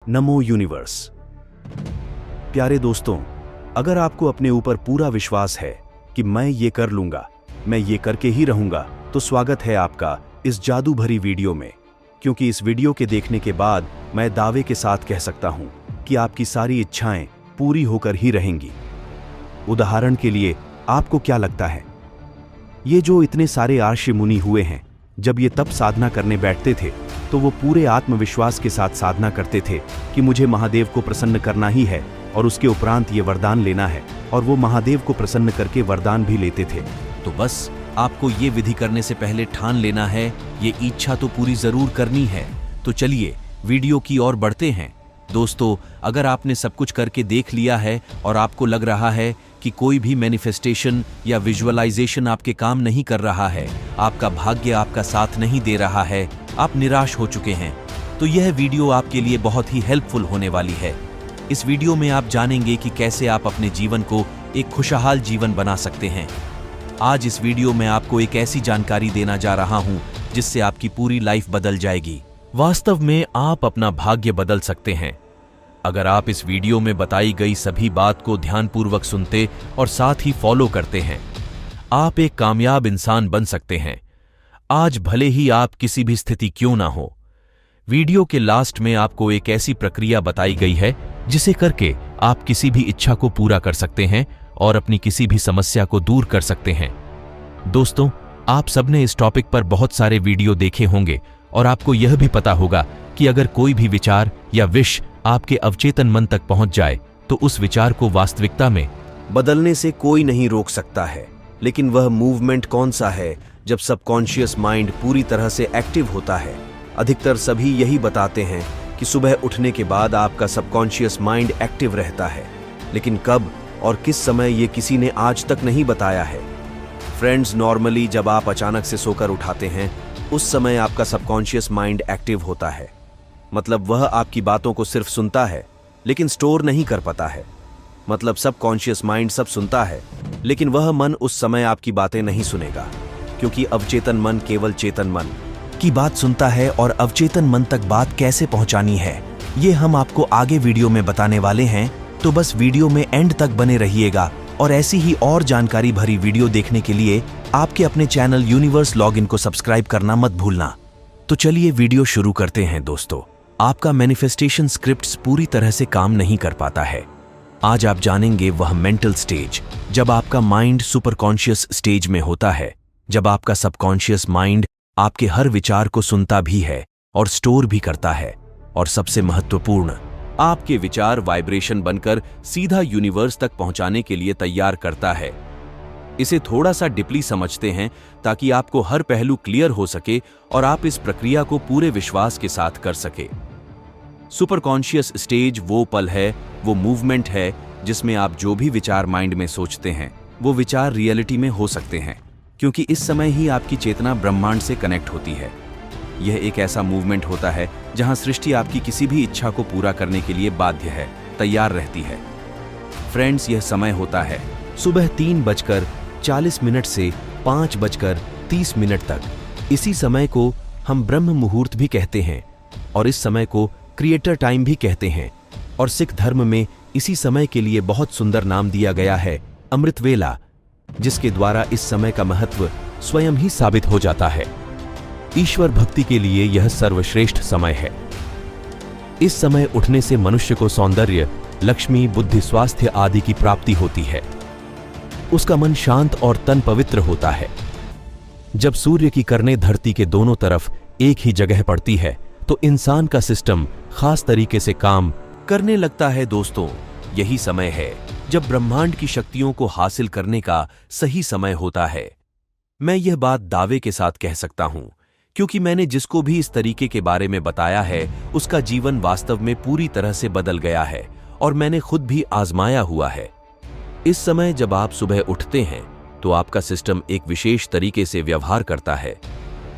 नमो universe. प्यारे दोस्तों, अगर आपको अपने ऊपर पूरा विश्वास है कि मैं ये कर लूंगा, मैं ये करके ही रहूंगा, तो स्वागत है आपका इस जादू भरी वीडियो में। क्योंकि इस वीडियो के देखने के बाद मैं दावे के साथ कह सकता हूं कि आपकी सारी इच्छाएं पूरी होकर ही रहेंगी। उदाहरण के लिए, आपको क्या लगता है, ये जो इतने सारे आर्षि मुनि हुए हैं, जब ये तप साधना करने बैठते थे तो वो पूरे आत्मविश्वास के साथ साधना करते थे कि मुझे महादेव को प्रसन्न करना ही है और उसके उपरांत ये वरदान लेना है, और वो महादेव को प्रसन्न करके वरदान भी लेते थे। तो बस आपको ये विधि करने से पहले ठान लेना है, ये इच्छा तो पूरी जरूर करनी है। तो चलिए वीडियो की ओर बढ़ते हैं। दोस्तों, अगर आपने सब कुछ करके देख लिया है और आपको लग रहा है कि कोई भी मैनिफेस्टेशन या विजुअलाइजेशन आपके काम नहीं कर रहा है, आपका भाग्य आपका साथ नहीं दे रहा है, आप निराश हो चुके हैं, तो यह वीडियो आपके लिए बहुत ही हेल्पफुल होने वाली है। इस वीडियो में आप जानेंगे कि कैसे आप अपने जीवन को एक खुशहाल जीवन बना सकते हैं। आज इस वीडियो में आपको एक ऐसी जानकारी देना जा रहा हूं जिससे आपकी पूरी लाइफ बदल जाएगी। वास्तव में आप अपना भाग्य बदल सकते हैं अगर आप इस वीडियो में बताई गई सभी बात को ध्यानपूर्वक सुनते और साथ ही फॉलो करते हैं। आप एक कामयाब इंसान बन सकते हैं, आज भले ही आप किसी भी स्थिति क्यों ना हो। वीडियो के लास्ट में आपको एक ऐसी प्रक्रिया बताई गई है जिसे करके आप किसी भी इच्छा को पूरा कर सकते हैं और अपनी किसी भी समस्या को दूर कर सकते हैं। दोस्तों, आप सबने इस टॉपिक पर बहुत सारे वीडियो देखे होंगे और आपको यह भी पता होगा कि अगर कोई भी विचार या विश आपके अवचेतन मन तक पहुंच जाए तो उस विचार को वास्तविकता में बदलने से कोई नहीं रोक सकता है। लेकिन वह मूवमेंट कौन सा है जब सबकॉन्शियस माइंड पूरी तरह से एक्टिव होता है? अधिकतर सभी यही बताते हैं कि सुबह उठने के बाद आपका सबकॉन्शियस माइंड एक्टिव रहता है, लेकिन कब और किस समय ये किसी ने आज तक नहीं बताया है। फ्रेंड्स, नॉर्मली जब आप अचानक से सोकर उठाते हैं, उस समय आपका सबकॉन्शियस माइंड एक्टिव होता है। मतलब वह आपकी बातों को सिर्फ सुनता है लेकिन स्टोर नहीं कर पाता है। मतलब सबकॉन्शियस माइंड सब सुनता है, लेकिन वह मन उस समय आपकी बातें नहीं सुनेगा, क्योंकि अवचेतन मन केवल चेतन मन की बात सुनता है। और अवचेतन मन तक बात कैसे पहुंचानी है, ये हम आपको आगे वीडियो में बताने वाले हैं। तो बस वीडियो में एंड तक बने रहिएगा। और ऐसी ही और जानकारी भरी वीडियो देखने के लिए आपके अपने चैनल यूनिवर्स लॉगिन को सब्सक्राइब करना मत भूलना। तो चलिए वीडियो शुरू करते हैं। दोस्तों, आपका मैनिफेस्टेशन स्क्रिप्ट्स पूरी तरह से काम नहीं कर पाता है। आज आप जानेंगे वह मेंटल स्टेज जब आपका माइंड सुपर कॉन्शियस स्टेज में होता है, जब आपका सबकॉन्शियस माइंड आपके हर विचार को सुनता भी है और स्टोर भी करता है। और सबसे महत्वपूर्ण, आपके विचार वाइब्रेशन बनकर सीधा यूनिवर्स तक पहुंचाने के लिए तैयार करता है। इसे थोड़ा सा डीपली समझते हैं ताकि आपको हर पहलू क्लियर हो सके और आप इस प्रक्रिया को पूरे विश्वास के साथ कर सके। सुपर कॉन्शियस स्टेज वो पल है, वो मूवमेंट है जिसमें आप जो भी विचार माइंड में सोचते हैं वो विचार रियलिटी में हो सकते हैं, क्योंकि इस समय ही आपकी चेतना ब्रह्मांड से कनेक्ट होती है। यह एक ऐसा मूवमेंट होता है जहां सृष्टि आपकी किसी भी इच्छा को पूरा करने के लिए बाध्य है, तैयार रहती है। फ्रेंड्स, यह समय होता है सुबह 3:40 से 5:30 तक। इसी समय को हम ब्रह्म मुहूर्त भी कहते हैं और इस समय को क्रिएटर टाइम भी कहते हैं। और सिख धर्म में इसी समय के लिए बहुत सुंदर नाम दिया गया है, अमृत वेला, जिसके द्वारा इस समय का महत्व स्वयं ही साबित हो जाता है। ईश्वर भक्ति के लिए यह सर्वश्रेष्ठ समय है। इस समय उठने से मनुष्य को सौंदर्य, लक्ष्मी, बुद्धि, स्वास्थ्य आदि की प्राप्ति होती है। उसका मन शांत और तन पवित्र होता है। जब सूर्य की किरणें धरती के दोनों तरफ एक ही जगह पड़ती है तो इंसान का सिस्टम खास तरीके से काम करने लगता है। दोस्तों, यही समय है जब ब्रह्मांड की शक्तियों को हासिल करने का सही समय होता है। मैं यह बात दावे के साथ कह सकता हूं, क्योंकि मैंने जिसको भी इस तरीके के बारे में बताया है उसका जीवन वास्तव में पूरी तरह से बदल गया है और मैंने खुद भी आजमाया हुआ है। इस समय जब आप सुबह उठते हैं तो आपका सिस्टम एक विशेष तरीके से व्यवहार करता है।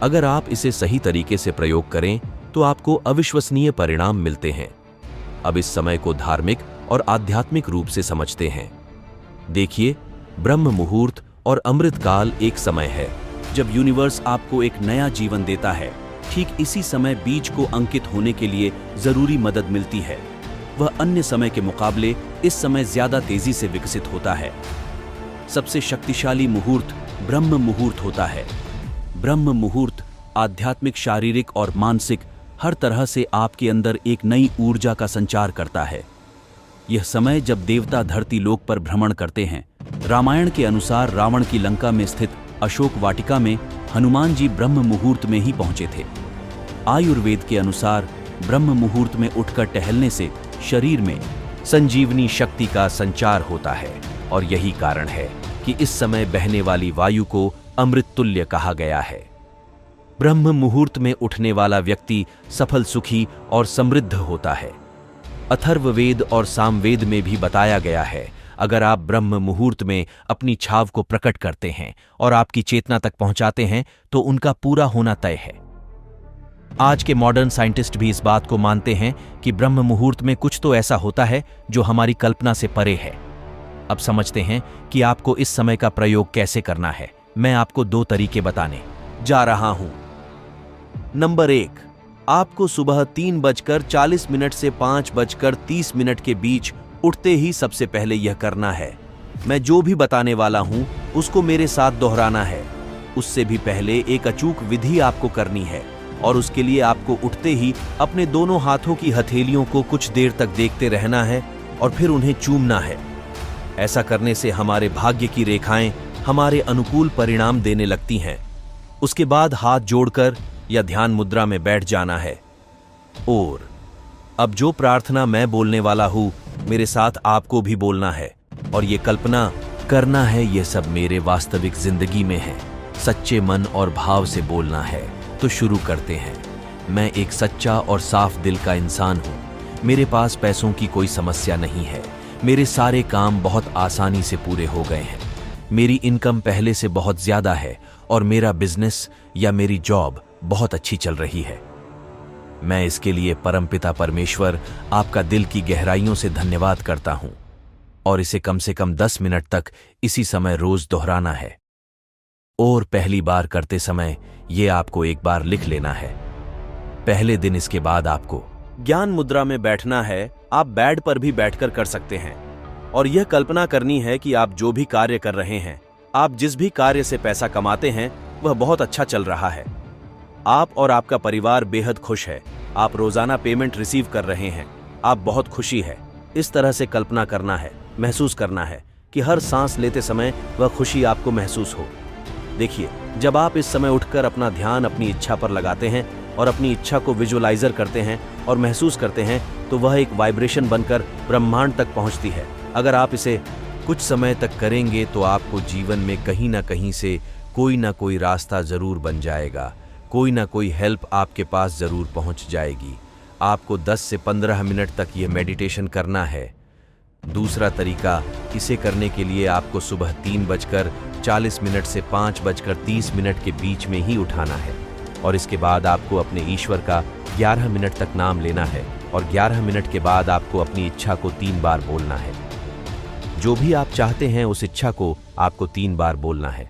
अगर आप इसे सही तरीके से प्रयोग करें तो आपको अविश्वसनीय परिणाम मिलते हैं। अब इस समय को धार्मिक और आध्यात्मिक रूप से समझते हैं। देखिए, ब्रह्म मुहूर्त और अमृत काल एक समय है जब यूनिवर्स आपको एक नया जीवन देता है, ठीक इसी समय बीज को अंकित होने के लिए जरूरी मदद मिलती है। वह अन्य समय के मुकाबले इस समय ज्यादा तेजी से विकसित होता है। सबसे शक्तिशाली मुहूर्त ब्रह्म मुहूर्त होता है। ब्रह्म मुहूर्त आध्यात्मिक, शारीरिक और मानसिक हर तरह से आपके अंदर एक नई ऊर्जा का संचार करता है। यह समय जब देवता धरती लोक पर भ्रमण करते हैं। रामायण के अनुसार रावण की लंका में स्थित अशोक वाटिका में हनुमान जी ब्रह्म मुहूर्त में ही पहुंचे थे। आयुर्वेद के अनुसार ब्रह्म मुहूर्त में उठकर टहलने से शरीर में संजीवनी शक्ति का संचार होता है और यही कारण है कि इस समय बहने वाली वायु को अमृत तुल्य कहा गया है। ब्रह्म मुहूर्त में उठने वाला व्यक्ति सफल, सुखी और समृद्ध होता है। अथर्ववेद और सामवेद में भी बताया गया है, अगर आप ब्रह्म मुहूर्त में अपनी छाव को प्रकट करते हैं और आपकी चेतना तक पहुंचाते हैं तो उनका पूरा होना तय है। आज के मॉडर्न साइंटिस्ट भी इस बात को मानते हैं कि ब्रह्म मुहूर्त में कुछ तो ऐसा होता है जो हमारी कल्पना से परे है। अब समझते हैं कि आपको इस समय का प्रयोग कैसे करना है। मैं आपको 2 तरीके बताने जा रहा हूं। नंबर 1, आपको सुबह 3:40 से 5:30 के बीच उठते ही सबसे पहले यह करना है। मैं जो भी बताने वाला हूं उसको मेरे साथ दोहराना है। उससे भी पहले एक अचूक विधि आपको करनी है और उसके लिए आपको उठते ही अपने दोनों हाथों की हथेलियों को कुछ देर तक देखते रहना है और फिर उन्हें चूमना है। ऐसा करने से हमारे भाग्य की रेखाएं हमारे अनुकूल परिणाम देने लगती हैं। उसके बाद हाथ जोड़कर या ध्यान मुद्रा में बैठ जाना है। और अब जो प्रार्थना मैं बोलने वाला हूं मेरे साथ आपको भी बोलना है और ये कल्पना करना है ये सब मेरे वास्तविक जिंदगी में है। सच्चे मन और भाव से बोलना है। तो शुरू करते हैं। मैं एक सच्चा और साफ दिल का इंसान हूं। मेरे पास पैसों की कोई समस्या नहीं है। मेरे सारे काम बहुत आसानी से पूरे हो गए हैं। मेरी इनकम पहले से बहुत ज्यादा है और मेरा बिजनेस या मेरी जॉब बहुत अच्छी चल रही है। मैं इसके लिए परमपिता परमेश्वर आपका दिल की गहराइयों से धन्यवाद करता हूं और इसे कम से कम 10 मिनट तक इसी समय रोज दोहराना है। और पहली बार करते समय ये आपको एक बार लिख लेना है। पहले दिन इसके बाद आपको ज्ञान मुद्रा में बैठना है। आप बेड पर भी बैठकर कर सकते हैं और यह कल्पना करनी है कि आप जो भी कार्य कर रहे हैं, आप जिस भी कार्य से पैसा कमाते हैं वह बहुत अच्छा चल रहा है। आप और आपका परिवार बेहद खुश है। आप रोजाना पेमेंट रिसीव कर रहे हैं। आप बहुत खुशी है। इस तरह से कल्पना करना है, महसूस करना है कि हर सांस लेते समय वह खुशी आपको महसूस हो। देखिए, जब आप इस समय उठकर अपना ध्यान अपनी इच्छा पर लगाते हैं और अपनी इच्छा को विजुअलाइजर करते हैं और महसूस करते हैं तो वह एक वाइब्रेशन बनकर ब्रह्मांड तक पहुंचती है। अगर आप इसे कुछ समय तक करेंगे तो आपको जीवन में कहीं ना कहीं से कोई ना कोई रास्ता जरूर बन जाएगा। कोई ना कोई हेल्प आपके पास जरूर पहुंच जाएगी। आपको 10 से 15 मिनट तक यह मेडिटेशन करना है। दूसरा तरीका, इसे करने के लिए आपको सुबह 3:40 से 5:30 के बीच में ही उठाना है और इसके बाद आपको अपने ईश्वर का 11 मिनट तक नाम लेना है और 11 मिनट के बाद आपको अपनी इच्छा को 3 बार बोलना है। जो भी आप चाहते हैं उस इच्छा को आपको 3 बार बोलना है।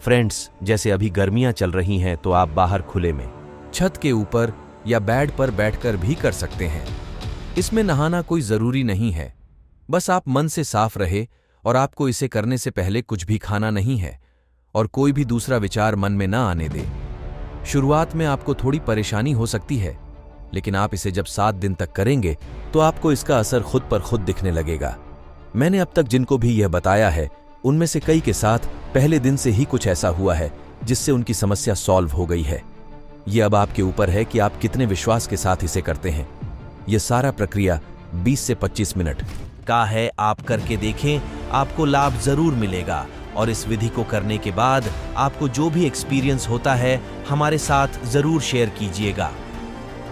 फ्रेंड्स, जैसे अभी गर्मियां चल रही हैं तो आप बाहर खुले में, छत के ऊपर या बेड पर बैठकर भी कर सकते हैं। इसमें नहाना कोई जरूरी नहीं है। बस आप मन से साफ रहे और आपको इसे करने से पहले कुछ भी खाना नहीं है और कोई भी दूसरा विचार मन में ना आने दे। शुरुआत में आपको थोड़ी परेशानी हो सकती है, लेकिन आप इसे जब 7 दिन तक करेंगे तो आपको इसका असर खुद पर खुद दिखने लगेगा। मैंने अब तक जिनको भी यह बताया है उनमें से कई के साथ पहले दिन से ही कुछ ऐसा हुआ है जिससे उनकी समस्या सॉल्व हो गई है। यह अब आपके ऊपर है कि आप कितने विश्वास के साथ इसे करते हैं। यह सारा प्रक्रिया 20 से 25 मिनट का है। आप करके देखें, आपको लाभ जरूर मिलेगा और इस विधि को करने के बाद आपको जो भी एक्सपीरियंस होता है हमारे साथ जरूर शेयर कीजिएगा।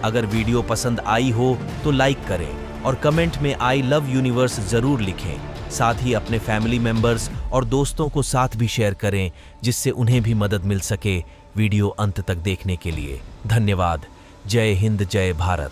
अगर वीडियो पसंद आई हो तो लाइक करें और कमेंट में आई लव यूनिवर्स जरूर लिखें। साथ ही अपने फैमिली मेंबर्स और दोस्तों को साथ भी शेयर करें जिससे उन्हें भी मदद मिल सके। वीडियो अंत तक देखने के लिए धन्यवाद। जय हिंद, जय भारत।